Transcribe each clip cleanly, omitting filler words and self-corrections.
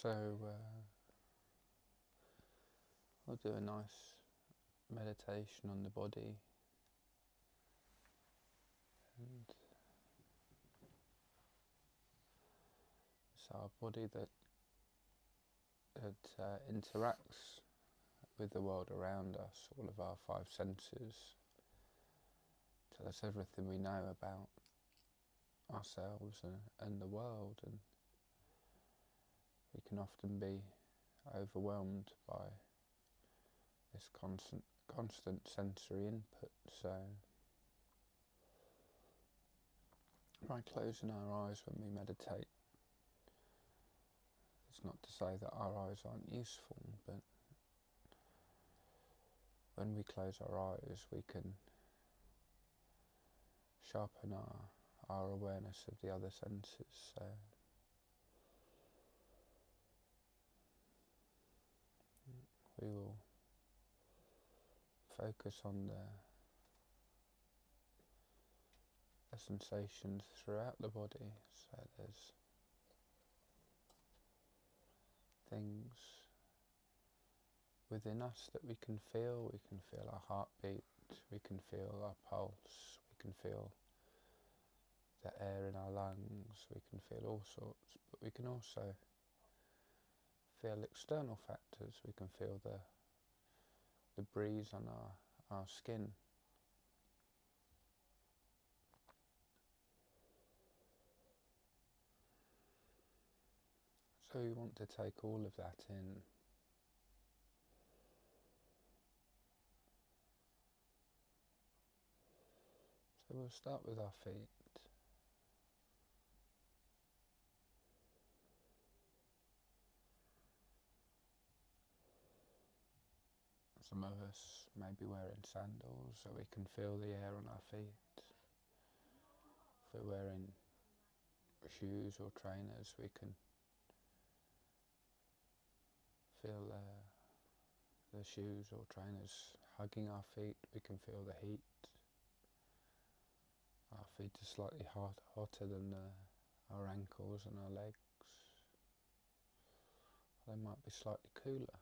So we'll do a nice meditation on the body, and it's our body that interacts with the world around us. All of our five senses tell us everything we know about ourselves and the world, and we can often be overwhelmed by this constant sensory input. So by closing our eyes when we meditate, it's not to say that our eyes aren't useful, but when we close our eyes we can sharpen our awareness of the other senses. So we will focus on the sensations throughout the body. So there's things within us that we can feel. We can feel our heartbeat, we can feel our pulse, we can feel the air in our lungs, we can feel all sorts, but we can also feel external factors. We can feel the breeze on our skin. So we want to take all of that in. So we'll start with our feet. Some of us may be wearing sandals, so we can feel the air on our feet. If we're wearing shoes or trainers, we can feel the shoes or trainers hugging our feet. We can feel the heat. Our feet are slightly hotter than our ankles and our legs. They might be slightly cooler.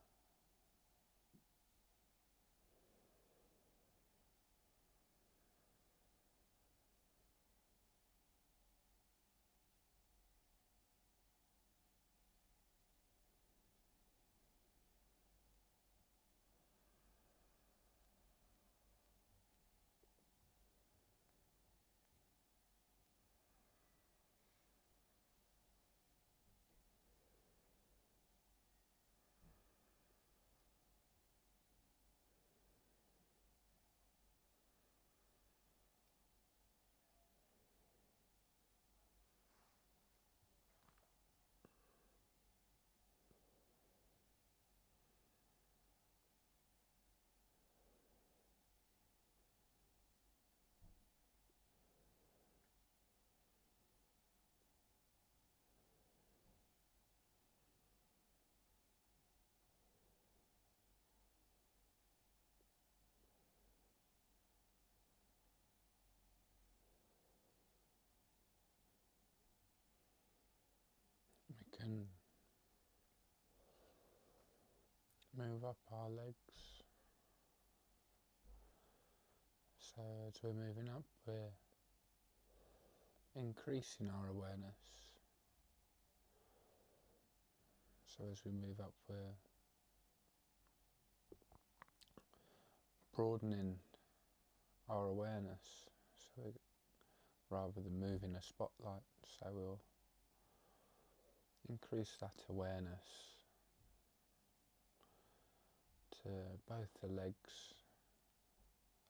We can move up our legs. So as we're moving up, we're increasing our awareness. So as we move up, we're broadening our awareness. So rather than moving a spotlight, so we'll increase that awareness to both the legs,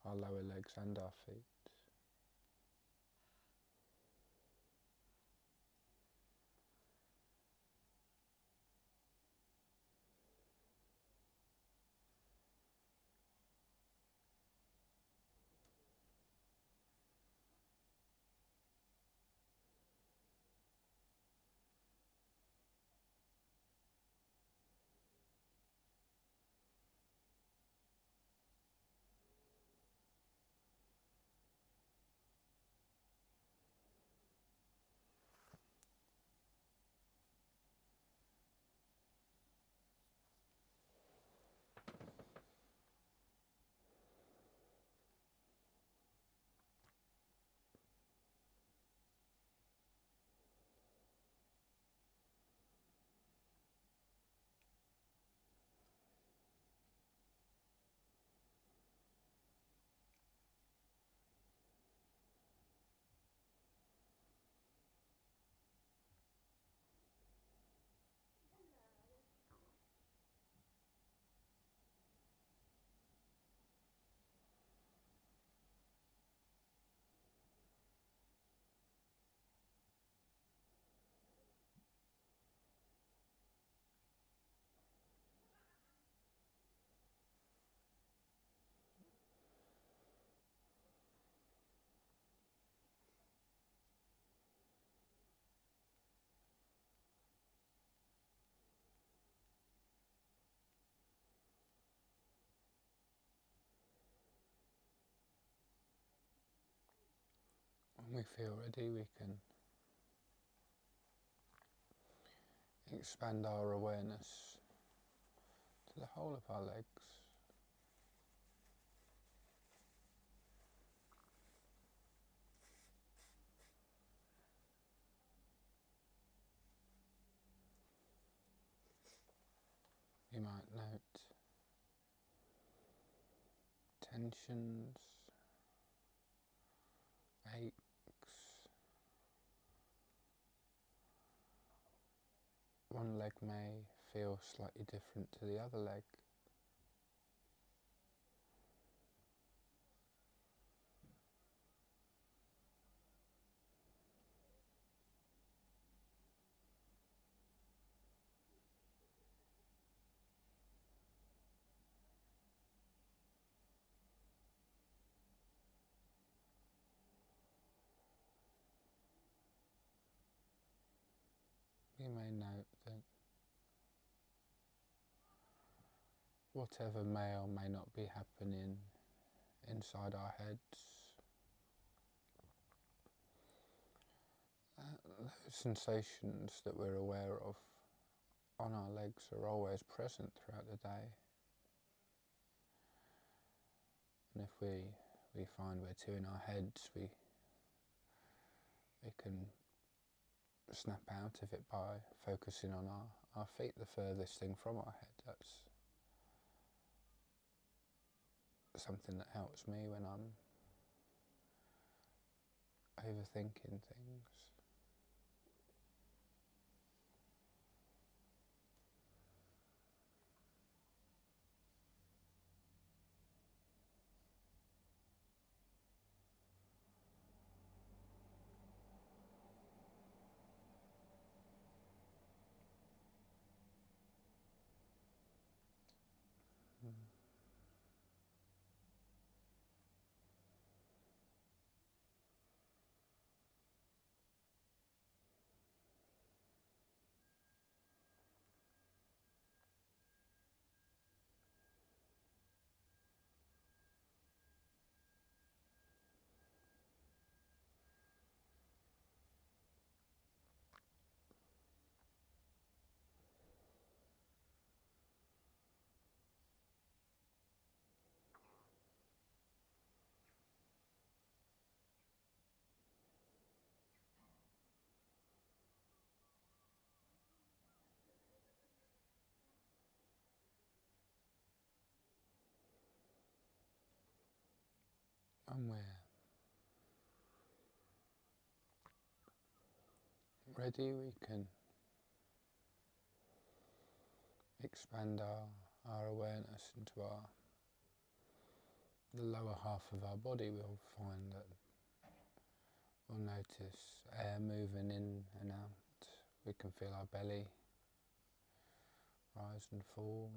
our lower legs and our feet. we feel ready, we can expand our awareness to the whole of our legs. You might note tensions, aches. One leg may feel slightly different to the other leg. You may note that whatever may or may not be happening inside our heads, those sensations that we're aware of on our legs are always present throughout the day. And if we find we're too in our heads, we can snap out of it by focusing on our feet, the furthest thing from our head. That's something that helps me when I'm overthinking things. And we're ready, we can expand our awareness into the lower half of our body. We'll find that we'll notice air moving in and out. We can feel our belly rise and fall.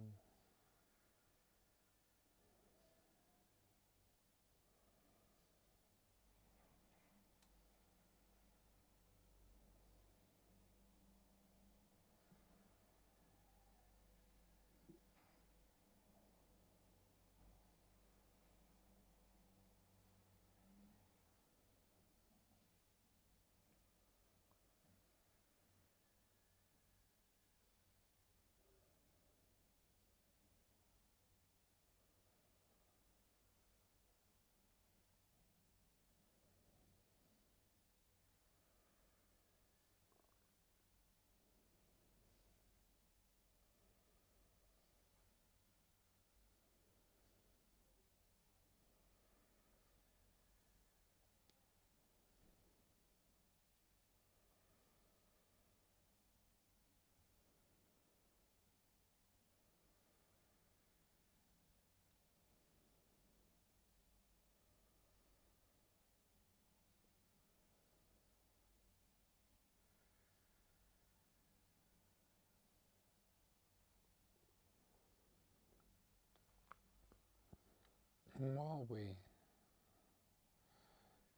And while we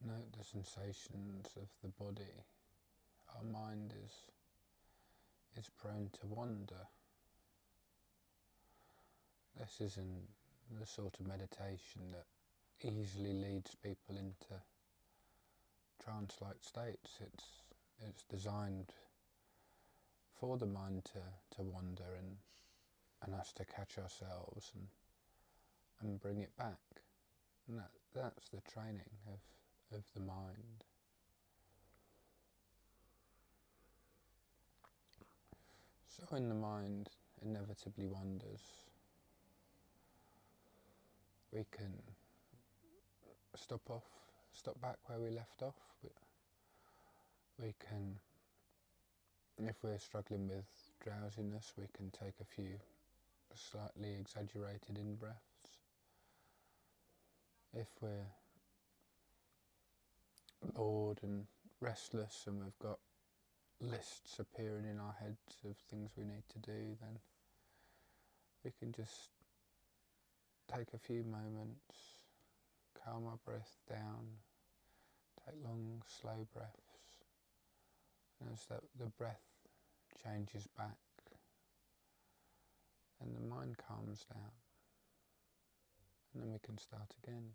note the sensations of the body, our mind is prone to wander. This isn't the sort of meditation that easily leads people into trance-like states. It's designed for the mind to wander and us to catch ourselves and bring it back. And that's the training of the mind. So when the mind inevitably wanders, we can stop back where we left off. We can, if we're struggling with drowsiness, we can take a few slightly exaggerated in-breaths. If we're bored and restless and we've got lists appearing in our heads of things we need to do, then we can just take a few moments, calm our breath down, take long, slow breaths, and as the breath changes back, and the mind calms down, and then we can start again.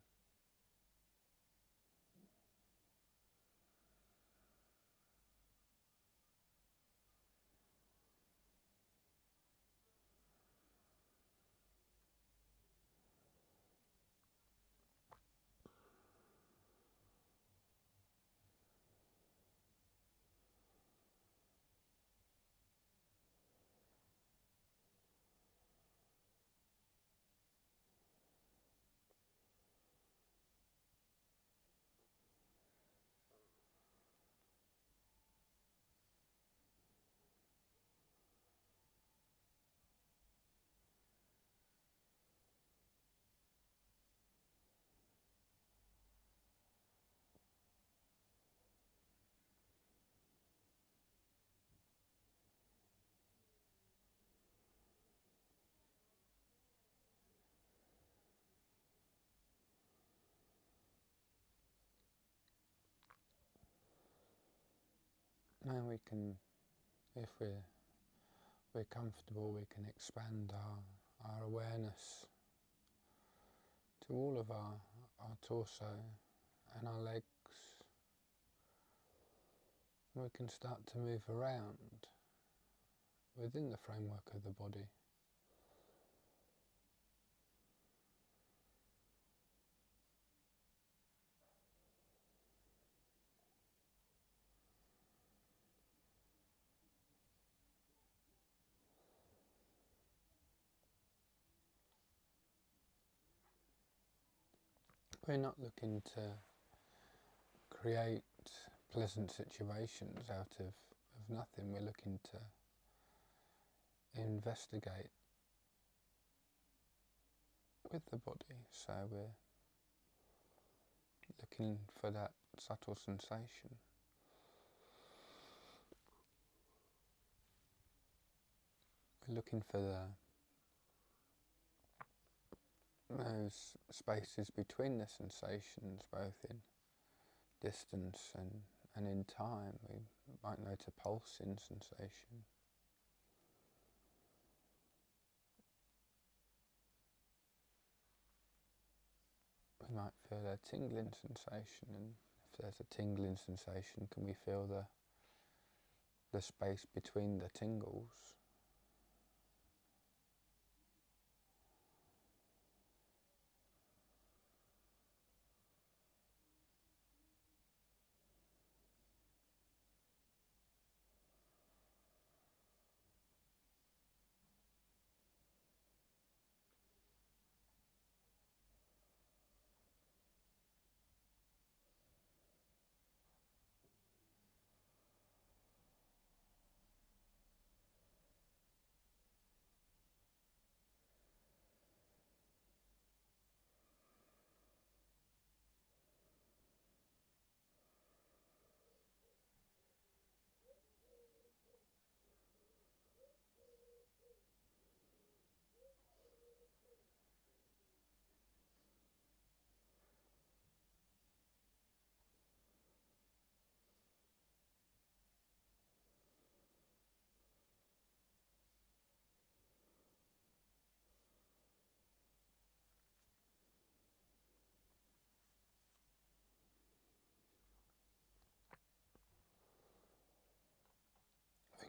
Now we can, if we're comfortable, we can expand our awareness to all of our torso and our legs. We can start to move around within the framework of the body. We're not looking to create pleasant situations out of nothing. We're looking to investigate with the body. So we're looking for that subtle sensation. We're looking for those spaces between the sensations, both in distance and in time. We might note a pulsing sensation. We might feel a tingling sensation, and if there's a tingling sensation, can we feel the space between the tingles?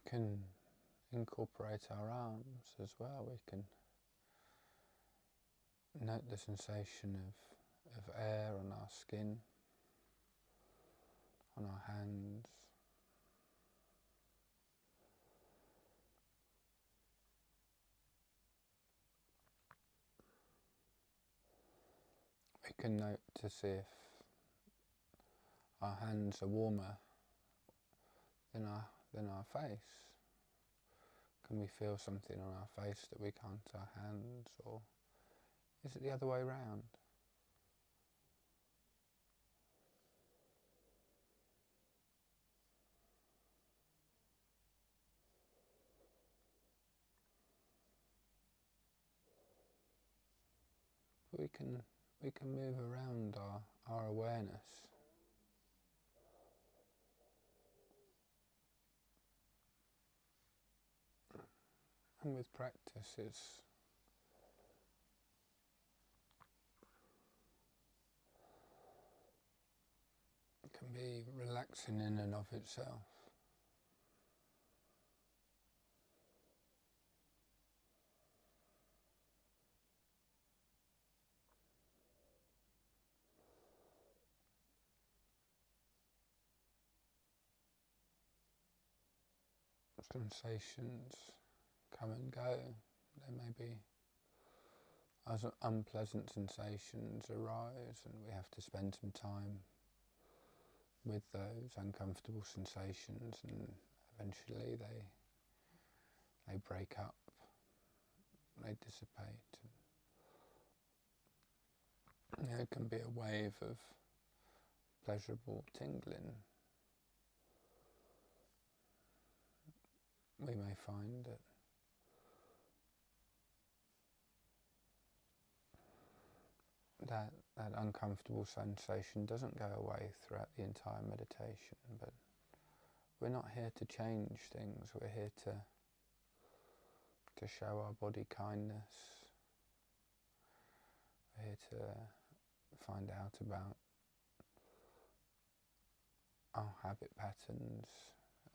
can incorporate our arms as well. We can note the sensation of air on our skin, on our hands. We can note to see if our hands are warmer than our face. Can we feel something on our face that we can't our hands, or is it the other way round? We can move around our awareness. And with practice it can be relaxing in and of itself. Sensations come and go. There may be unpleasant sensations arise, and we have to spend some time with those uncomfortable sensations, and eventually they break up, they dissipate. There can be a wave of pleasurable tingling. We may find that uncomfortable sensation doesn't go away throughout the entire meditation, but we're not here to change things. We're here to show our body kindness. We're here to find out about our habit patterns.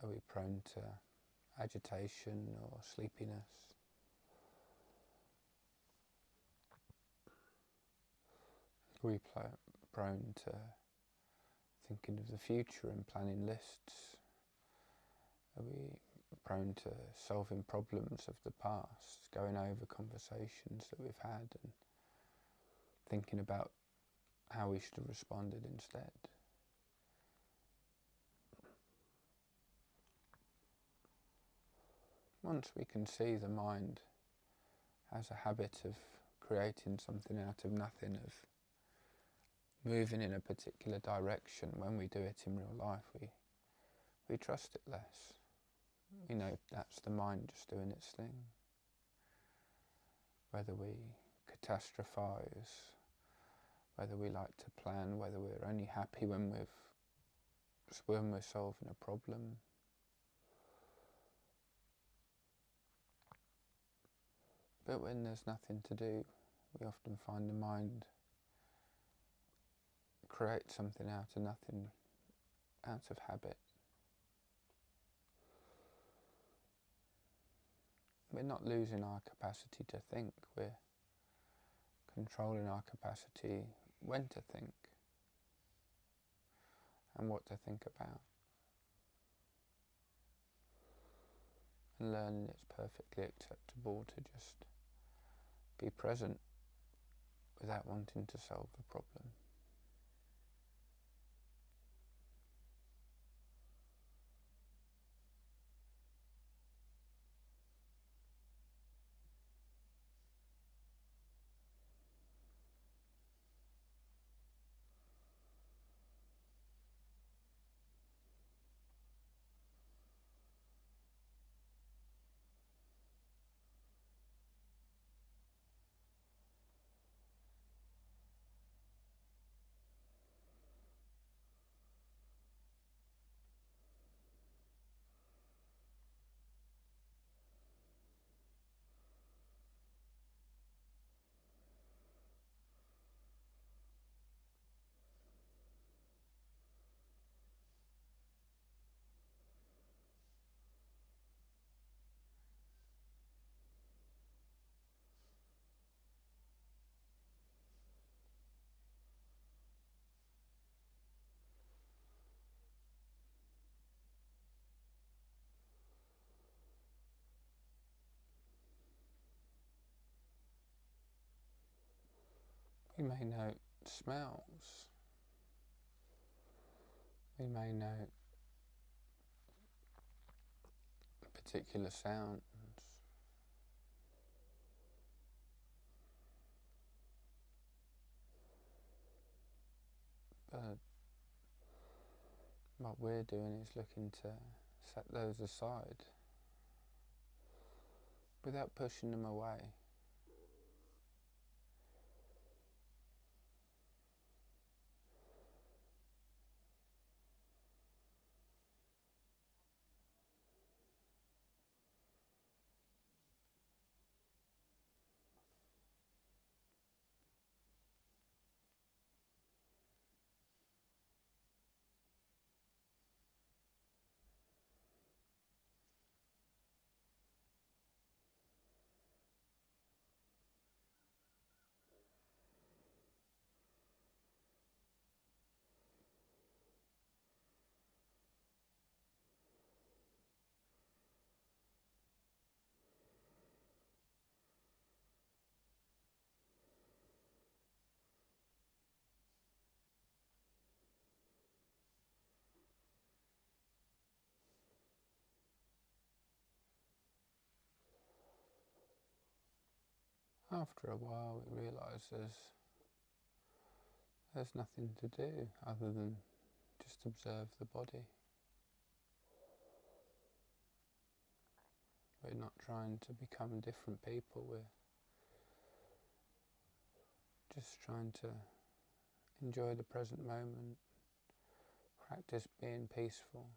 Are we prone to agitation or sleepiness? Are we prone to thinking of the future and planning lists? Are we prone to solving problems of the past, going over conversations that we've had and thinking about how we should have responded instead? Once we can see the mind has a habit of creating something out of nothing, of moving in a particular direction, when we do it in real life, we trust it less. We know that's the mind just doing its thing. Whether we catastrophize, whether we like to plan, whether we're only happy when we're solving a problem. But when there's nothing to do, we often find the mind create something out of nothing, out of habit. We're not losing our capacity to think, we're controlling our capacity when to think and what to think about. And learning it's perfectly acceptable to just be present without wanting to solve the problem. We may note smells. We may note particular sounds. But what we're doing is looking to set those aside without pushing them away. After a while we realise there's nothing to do other than just observe the body. We're not trying to become different people, we're just trying to enjoy the present moment, practice being peaceful.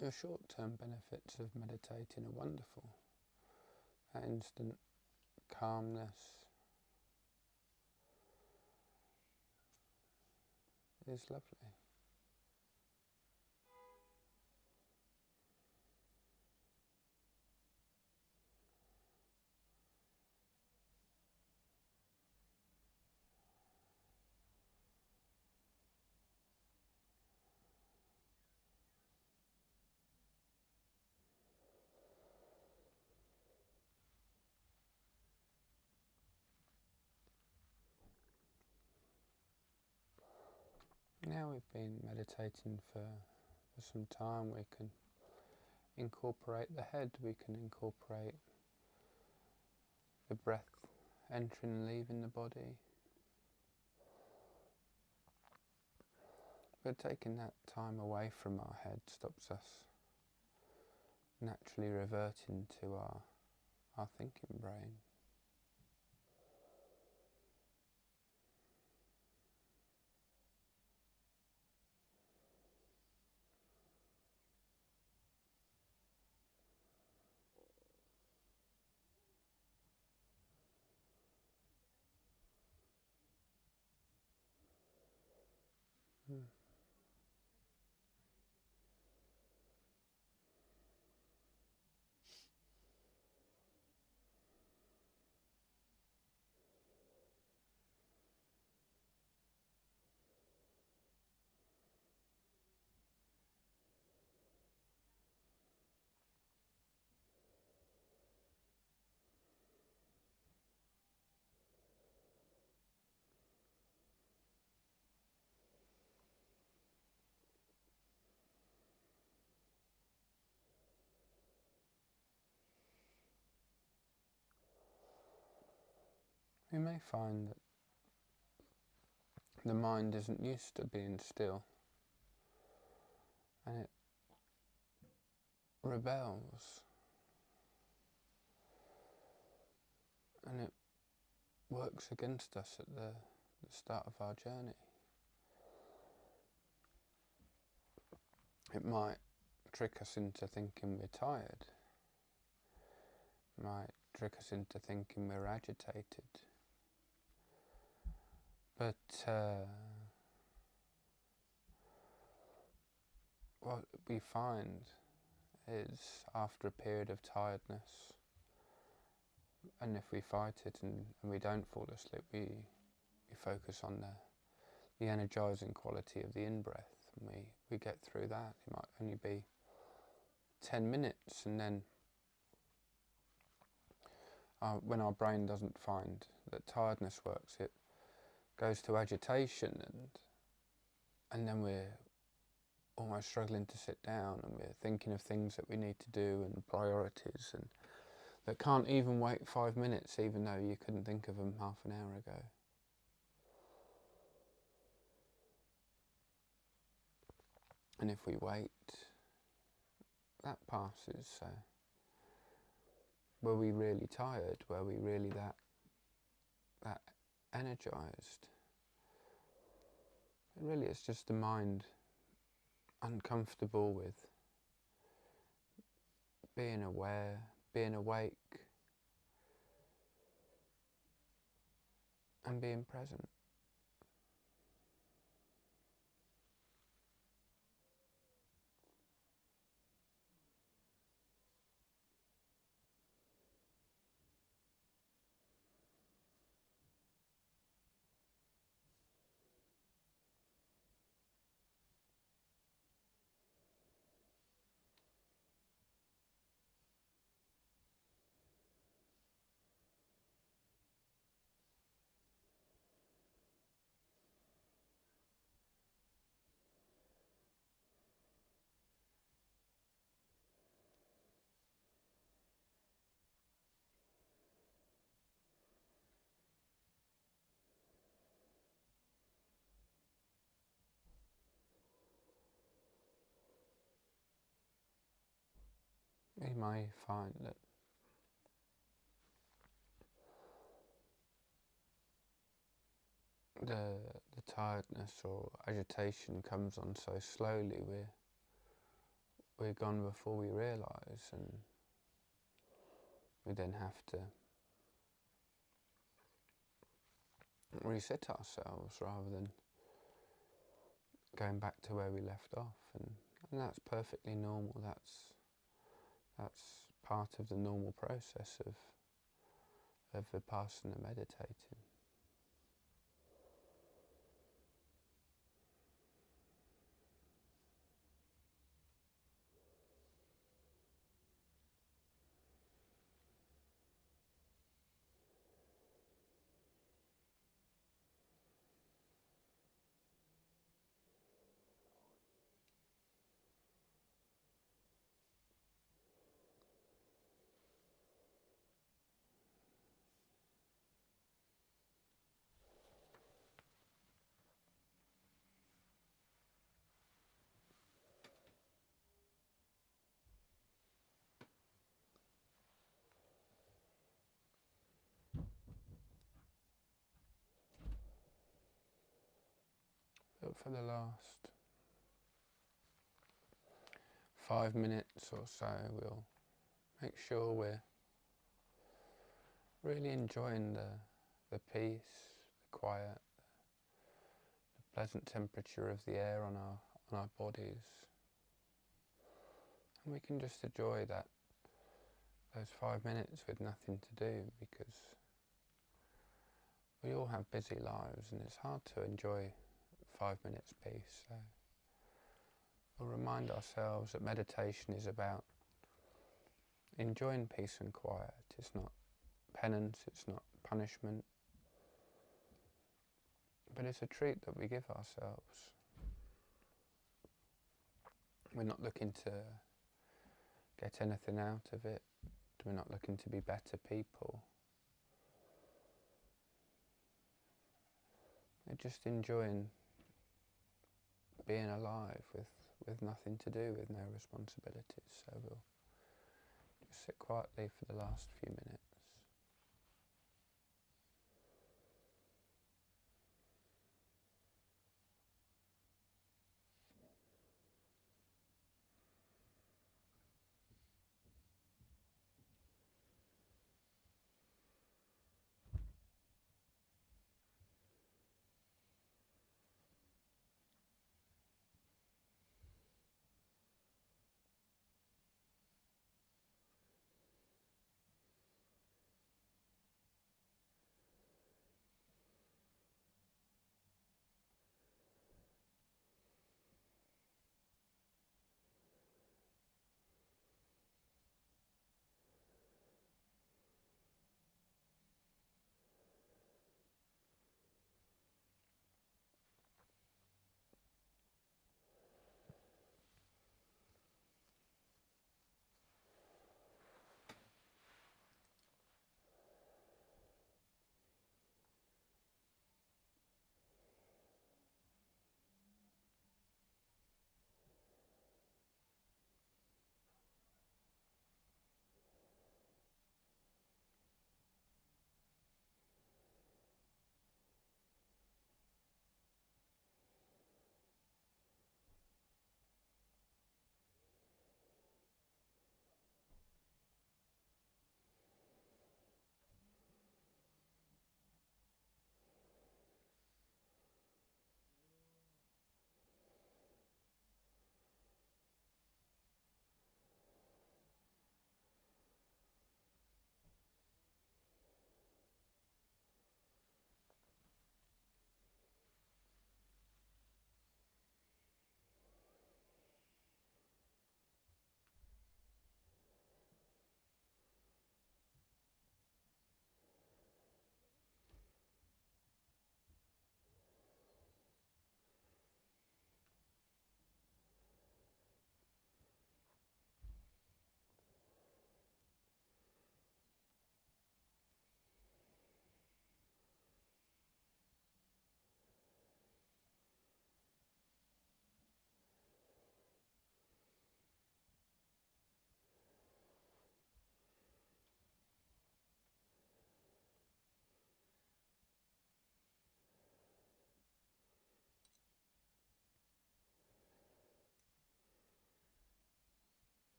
The short-term benefits of meditating are wonderful. That instant calmness is lovely. Now we've been meditating for some time, we can incorporate the head, we can incorporate the breath entering and leaving the body. But taking that time away from our head stops us naturally reverting to our thinking brain. We may find that the mind isn't used to being still and it rebels and it works against us at the start of our journey. It might trick us into thinking we're tired, it might trick us into thinking we're agitated. But what we find is after a period of tiredness, and if we fight it and we don't fall asleep, we focus on the energising quality of the in-breath, and we get through that. It might only be 10 minutes, and then when our brain doesn't find that tiredness works, it goes to agitation, and then we're almost struggling to sit down, and we're thinking of things that we need to do and priorities, and that can't even wait 5 minutes, even though you couldn't think of them half an hour ago. And if we wait, that passes. So were we really tired? Were we really that energized? And really, it's just the mind uncomfortable with being aware, being awake, and being present. You may find that the tiredness or agitation comes on so slowly, we're gone before we realise, and we then have to reset ourselves rather than going back to where we left off, and that's perfectly normal. That's part of the normal process of Vipassana meditating. But for the last 5 minutes or so, we'll make sure we're really enjoying the peace, the quiet, the pleasant temperature of the air on our bodies. And we can just enjoy those 5 minutes with nothing to do, because we all have busy lives and it's hard to enjoy 5 minutes peace. So we'll remind ourselves that meditation is about enjoying peace and quiet. It's not penance, it's not punishment, but it's a treat that we give ourselves. We're not looking to get anything out of it. We're not looking to be better people. We're just enjoying being alive with nothing to do, with no responsibilities. So we'll just sit quietly for the last few minutes.